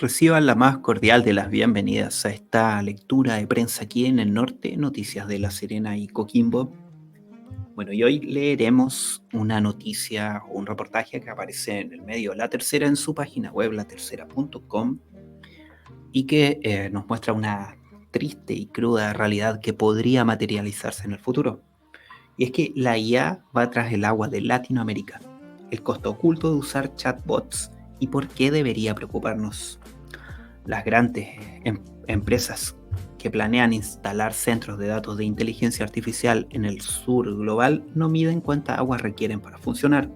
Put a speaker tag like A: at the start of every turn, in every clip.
A: Reciban la más cordial de las bienvenidas a esta lectura de prensa aquí en el norte, noticias de La Serena y Coquimbo. Bueno, y hoy leeremos una noticia o un reportaje que aparece en el medio La Tercera en su página web, latercera.com, y que nos muestra una triste y cruda realidad que podría materializarse en el futuro. Y es que la IA va tras el agua de Latinoamérica, el costo oculto de usar chatbots y por qué debería preocuparnos. Las grandes empresas que planean instalar centros de datos de inteligencia artificial en el sur global no miden cuánta agua requieren para funcionar.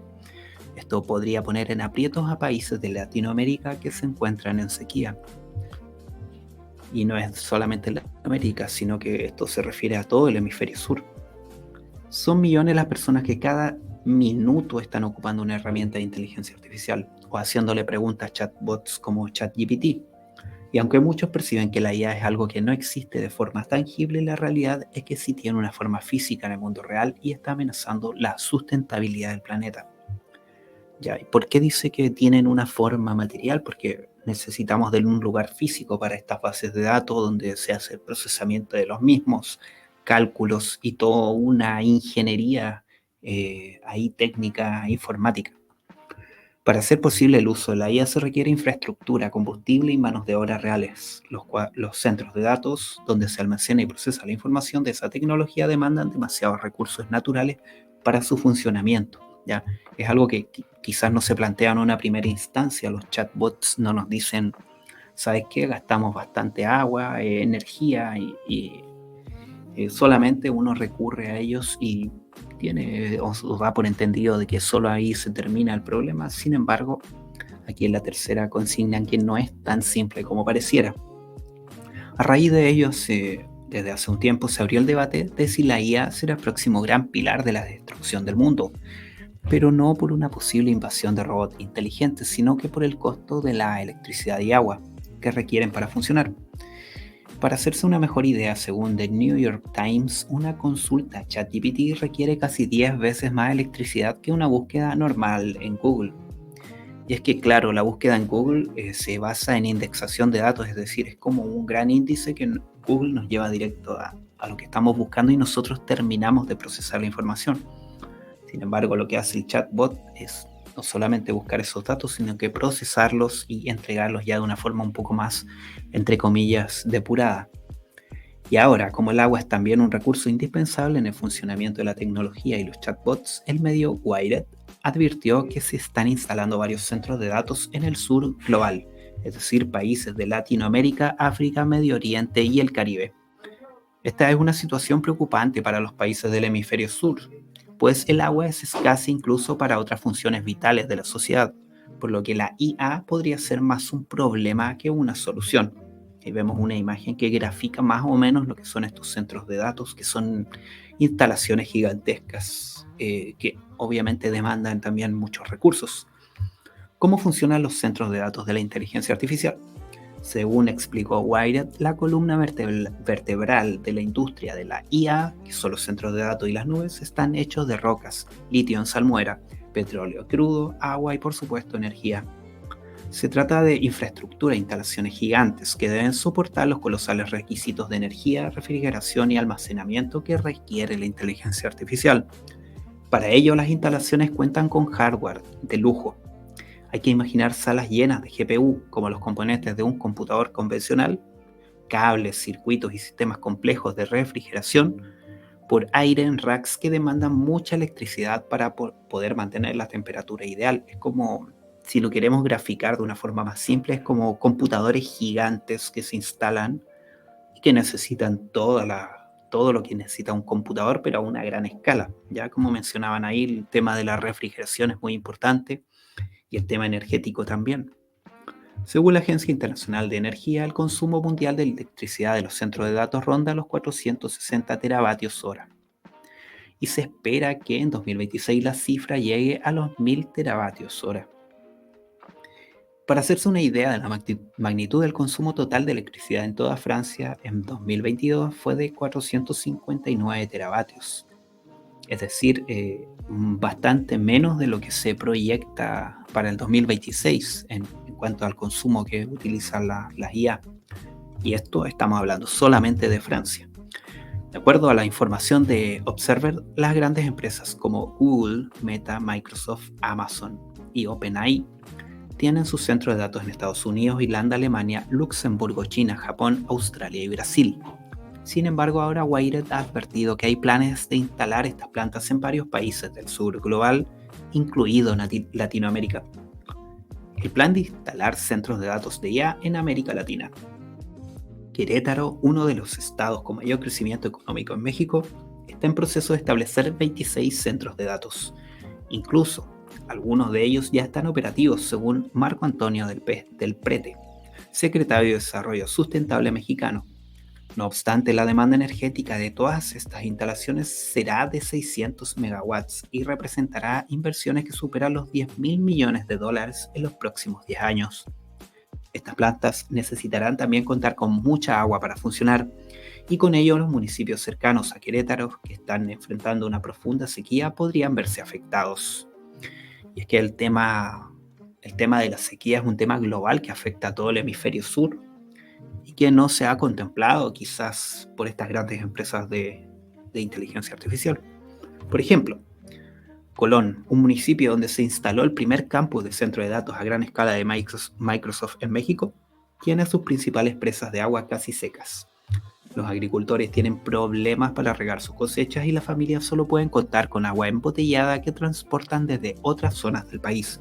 A: Esto podría poner en aprietos a países de Latinoamérica que se encuentran en sequía. Y no es solamente Latinoamérica, sino que esto se refiere a todo el hemisferio sur. Son millones las personas que cada minuto están ocupando una herramienta de inteligencia artificial o haciéndole preguntas a chatbots como ChatGPT. Y aunque muchos perciben que la IA es algo que no existe de forma tangible, la realidad es que sí tiene una forma física en el mundo real y está amenazando la sustentabilidad del planeta. Ya, ¿y por qué dice que tienen una forma material? Porque necesitamos de un lugar físico para estas bases de datos donde se hace el procesamiento de los mismos, cálculos y toda una ingeniería ahí técnica informática. Para hacer posible el uso de la IA se requiere infraestructura, combustible y manos de obra reales. Los centros de datos donde se almacena y procesa la información de esa tecnología demandan demasiados recursos naturales para su funcionamiento. ¿Ya? Es algo que quizás no se plantea en una primera instancia. Los chatbots no nos dicen, ¿sabes qué? Gastamos bastante agua, energía y solamente uno recurre a ellos y tiene o da por entendido de que solo ahí se termina el problema. Sin embargo, aquí en La Tercera consignan que no es tan simple como pareciera. A raíz de ello, desde hace un tiempo se abrió el debate de si la IA será el próximo gran pilar de la destrucción del mundo, pero no por una posible invasión de robots inteligentes, sino que por el costo de la electricidad y agua que requieren para funcionar. Para hacerse una mejor idea, según The New York Times, una consulta a ChatGPT requiere casi 10 veces más electricidad que una búsqueda normal en Google. Y es que, claro, la búsqueda en Google se basa en indexación de datos, es decir, es como un gran índice que Google nos lleva directo a lo que estamos buscando y nosotros terminamos de procesar la información. Sin embargo, lo que hace el chatbot es no solamente buscar esos datos, sino que procesarlos y entregarlos ya de una forma un poco más, entre comillas, depurada. Y ahora, como el agua es también un recurso indispensable en el funcionamiento de la tecnología y los chatbots, el medio Wired advirtió que se están instalando varios centros de datos en el sur global, es decir, países de Latinoamérica, África, Medio Oriente y el Caribe. Esta es una situación preocupante para los países del hemisferio sur, pues el agua es escasa incluso para otras funciones vitales de la sociedad, por lo que la IA podría ser más un problema que una solución. Ahí vemos una imagen que grafica más o menos lo que son estos centros de datos, que son instalaciones gigantescas que obviamente demandan también muchos recursos. ¿Cómo funcionan los centros de datos de la inteligencia artificial? Según explicó Wired, la columna vertebral de la industria de la IA, que son los centros de datos y las nubes, están hechos de rocas, litio en salmuera, petróleo crudo, agua y por supuesto energía. Se trata de infraestructura e instalaciones gigantes que deben soportar los colosales requisitos de energía, refrigeración y almacenamiento que requiere la inteligencia artificial. Para ello, las instalaciones cuentan con hardware de lujo. Hay que imaginar salas llenas de GPU, como los componentes de un computador convencional, cables, circuitos y sistemas complejos de refrigeración, por aire en racks que demandan mucha electricidad para poder mantener la temperatura ideal. Es como, si lo queremos graficar de una forma más simple, es como computadores gigantes que se instalan y que necesitan todo lo que necesita un computador, pero a una gran escala. Ya como mencionaban ahí, el tema de la refrigeración es muy importante y el tema energético también. Según la Agencia Internacional de Energía, el consumo mundial de electricidad de los centros de datos ronda los 460 teravatios hora. Y se espera que en 2026 la cifra llegue a los 1000 teravatios hora. Para hacerse una idea de la magnitud del consumo total de electricidad en toda Francia en 2022 fue de 459 teravatios. Es decir, bastante menos de lo que se proyecta para el 2026 en cuanto al consumo que utilizan las IA. Y esto estamos hablando solamente de Francia. De acuerdo a la información de Observer, las grandes empresas como Google, Meta, Microsoft, Amazon y OpenAI tienen sus centros de datos en Estados Unidos, Irlanda, Alemania, Luxemburgo, China, Japón, Australia y Brasil. Sin embargo, ahora Wired ha advertido que hay planes de instalar estas plantas en varios países del sur global, incluido Latinoamérica. El plan de instalar centros de datos de IA en América Latina. Querétaro, uno de los estados con mayor crecimiento económico en México, está en proceso de establecer 26 centros de datos. Incluso, algunos de ellos ya están operativos, según Marco Antonio del Prete, secretario de Desarrollo Sustentable mexicano. No obstante, la demanda energética de todas estas instalaciones será de 600 megawatts y representará inversiones que superan los $10,000 millones en los próximos 10 años. Estas plantas necesitarán también contar con mucha agua para funcionar, y con ello los municipios cercanos a Querétaro, que están enfrentando una profunda sequía, podrían verse afectados. Y es que el tema de la sequía es un tema global que afecta a todo el hemisferio sur y que no se ha contemplado quizás por estas grandes empresas de inteligencia artificial. Por ejemplo, Colón, un municipio donde se instaló el primer campus de centro de datos a gran escala de Microsoft en México, tiene sus principales presas de agua casi secas. Los agricultores tienen problemas para regar sus cosechas y las familias solo pueden contar con agua embotellada que transportan desde otras zonas del país.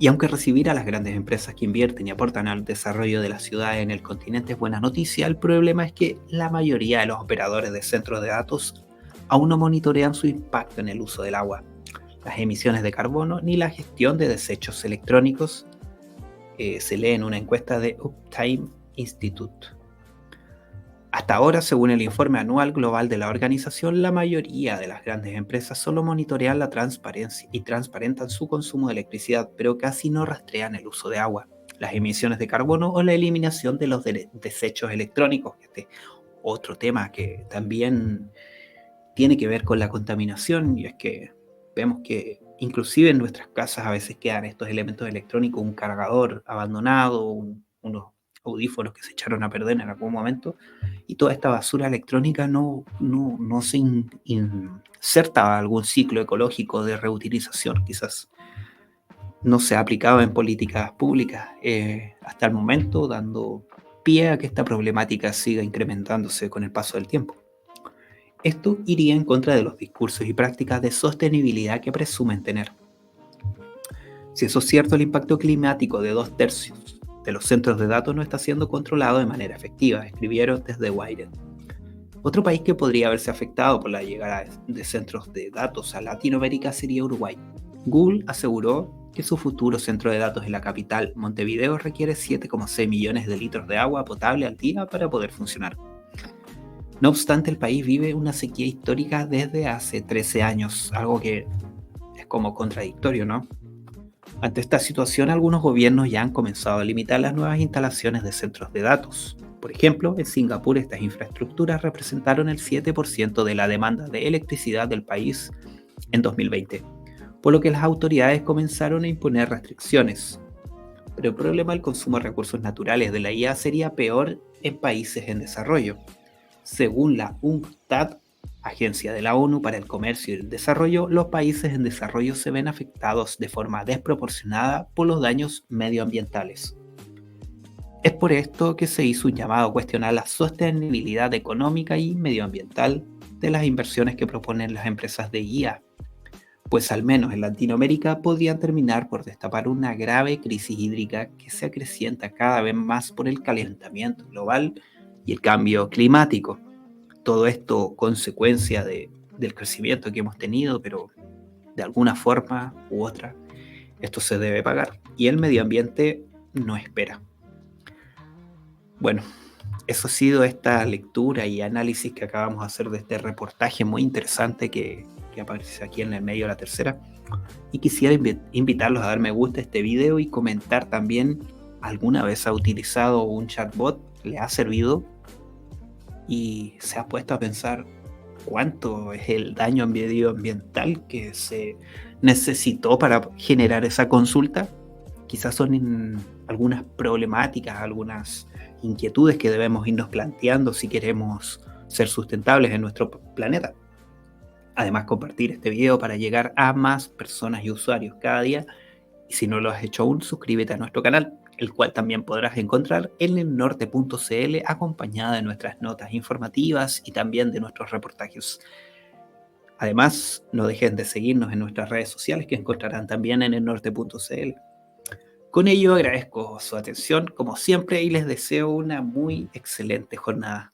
A: Y aunque recibir a las grandes empresas que invierten y aportan al desarrollo de la ciudad en el continente es buena noticia, el problema es que la mayoría de los operadores de centros de datos aún no monitorean su impacto en el uso del agua, las emisiones de carbono ni la gestión de desechos electrónicos, se lee en una encuesta de Uptime Institute. Hasta ahora, según el informe anual global de la organización, la mayoría de las grandes empresas solo monitorean la transparencia y transparentan su consumo de electricidad, pero casi no rastrean el uso de agua, las emisiones de carbono o la eliminación de los desechos electrónicos. Este otro tema que también tiene que ver con la contaminación, y es que vemos que inclusive en nuestras casas a veces quedan estos elementos electrónicos, un cargador abandonado, unos audífonos que se echaron a perder en algún momento, y toda esta basura electrónica no se inserta a algún ciclo ecológico de reutilización. Quizás no se ha aplicado en políticas públicas hasta el momento, dando pie a que esta problemática siga incrementándose con el paso del tiempo. Esto iría en contra de los discursos y prácticas de sostenibilidad que presumen tener. Si eso es cierto, el impacto climático de 2/3 de los centros de datos no está siendo controlado de manera efectiva, escribieron desde Wired. Otro país que podría verse afectado por la llegada de centros de datos a Latinoamérica sería Uruguay. Google aseguró que su futuro centro de datos en la capital, Montevideo, requiere 7,6 millones de litros de agua potable al día para poder funcionar. No obstante, el país vive una sequía histórica desde hace 13 años, algo que es como contradictorio, ¿no? Ante esta situación, algunos gobiernos ya han comenzado a limitar las nuevas instalaciones de centros de datos. Por ejemplo, en Singapur estas infraestructuras representaron el 7% de la demanda de electricidad del país en 2020, por lo que las autoridades comenzaron a imponer restricciones. Pero el problema del consumo de recursos naturales de la IA sería peor en países en desarrollo. Según la UNCTAD, Agencia de la ONU para el Comercio y el Desarrollo, los países en desarrollo se ven afectados de forma desproporcionada por los daños medioambientales. Es por esto que se hizo un llamado a cuestionar la sostenibilidad económica y medioambiental de las inversiones que proponen las empresas de IA, pues al menos en Latinoamérica podrían terminar por destapar una grave crisis hídrica que se acrecienta cada vez más por el calentamiento global y el cambio climático. Todo esto consecuencia del crecimiento que hemos tenido, pero de alguna forma u otra esto se debe pagar y el medio ambiente no espera. Bueno, eso ha sido esta lectura y análisis que acabamos de hacer de este reportaje muy interesante que aparece aquí en el medio de la tercera. Y quisiera invitarlos a dar me gusta a este video y comentar también, ¿alguna vez ha utilizado un chatbot? ¿Le ha servido? Y se ha puesto a pensar cuánto es el daño medioambiental que se necesitó para generar esa consulta. quizás son algunas problemáticas, algunas inquietudes que debemos irnos planteando si queremos ser sustentables en nuestro planeta. Además, compartir este video para llegar a más personas y usuarios cada día. Y si no lo has hecho aún, suscríbete a nuestro canal, el cual también podrás encontrar en elnorte.cl, acompañada de nuestras notas informativas y también de nuestros reportajes. Además, no dejen de seguirnos en nuestras redes sociales, que encontrarán también en elnorte.cl. Con ello agradezco su atención como siempre y les deseo una muy excelente jornada.